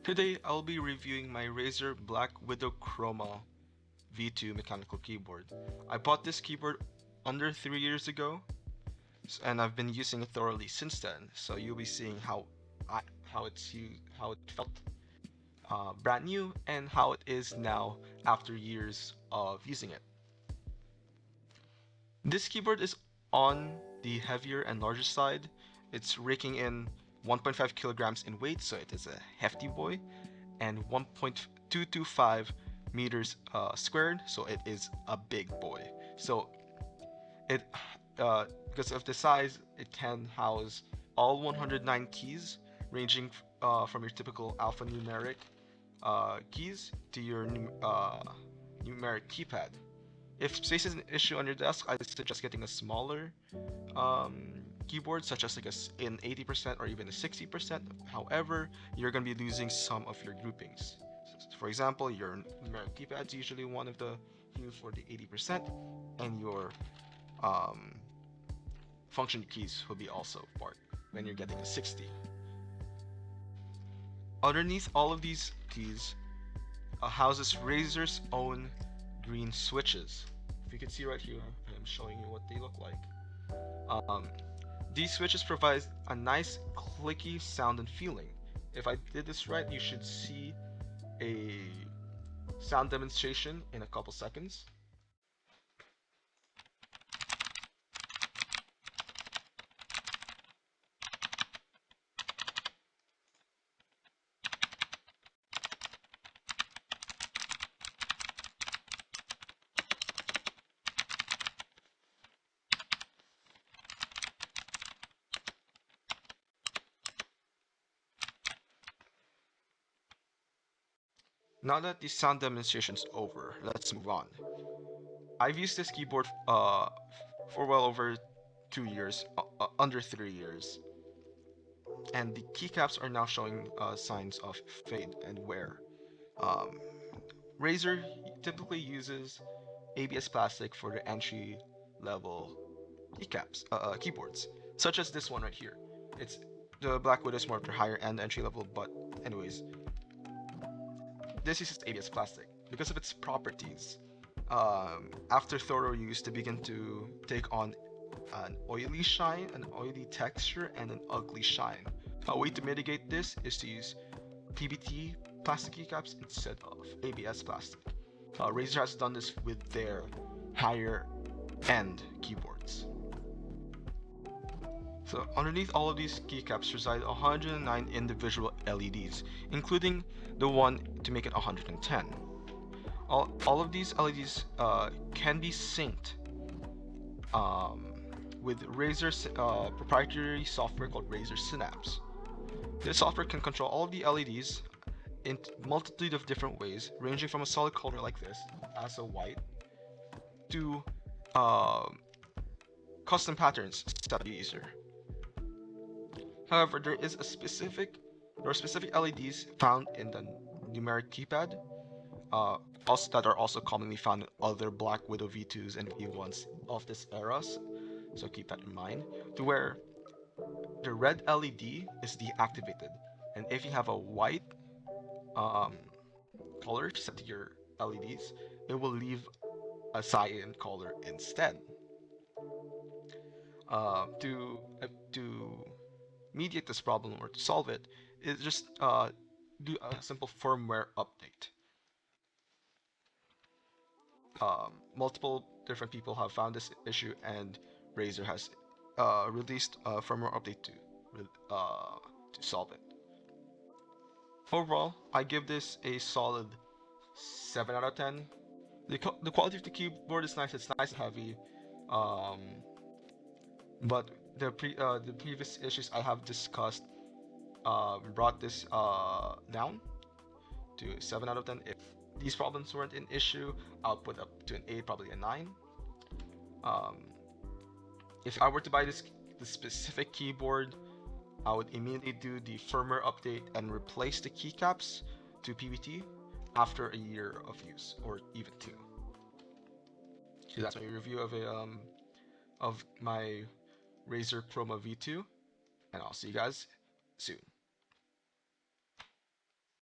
Today I'll be reviewing my Razer Black Widow Chroma V2 mechanical keyboard. I bought this keyboard under 3 years ago and I've been using it thoroughly since then. So you'll be seeing how it felt brand new and how it is now after years of using it. This keyboard is on the heavier and larger side. It's raking in 1.5 kilograms in weight, so it is a hefty boy, and 1.225 meters squared, so it is a big boy. So it, because of the size, it can house all 109 keys, ranging from your typical alphanumeric keys to your numeric keypad. If space is an issue on your desk, I suggest getting a smaller keyboard, such as like an 80% or even a 60%. However, you're going to be losing some of your groupings. For example, your numeric keypad is usually one of the keys for the 80%, and your function keys will be also part when you're getting a 60. Underneath all of these keys houses Razer's own green switches. If you can see right here, I'm showing you what they look like. These switches provide a nice clicky sound and feeling. If I did this right, you should see a sound demonstration in a couple seconds. Now that the sound demonstration is over, let's move on. I've used this keyboard for well over 2 years, under 3 years, and the keycaps are now showing signs of fade and wear. Um, Razer typically uses ABS plastic for the entry level keyboards, such as this one right here. It's the Black Widow is more of the higher end entry level, but anyways, this uses ABS plastic because of its properties. After thorough use, they begin to take on an oily shine, an oily texture, and an ugly shine. A way to mitigate this is to use PBT plastic keycaps instead of ABS plastic. Razer has done this with their higher end keyboards. So underneath all of these keycaps reside 109 individual LEDs, including the one to make it 110. All of these LEDs can be synced with Razer's proprietary software called Razer Synapse. This software can control all of the LEDs in multitude of different ways, ranging from a solid color like this, as a white, to custom patterns set by the user. However, there are specific LEDs found in the numeric keypad, also that are also commonly found in other Black Widow V2s and V1s of this era. So keep that in mind. To where the red LED is deactivated, and if you have a white color set to your LEDs, it will leave a cyan color instead. To mediate this problem or to solve it is just do a simple firmware update. Multiple different people have found this issue, and Razer has released a firmware update to solve it. Overall, I give this a solid 7 out of 10. The quality of the keyboard is nice. It's nice and heavy, but the previous issues I have discussed brought this down to 7 out of 10. If these problems weren't an issue, I'll put up to an 8, probably a 9. If I were to buy this specific keyboard, I would immediately do the firmware update and replace the keycaps to PBT after a year of use, or even 2. So that's my review of my Razer Chroma V2, and I'll see you guys soon.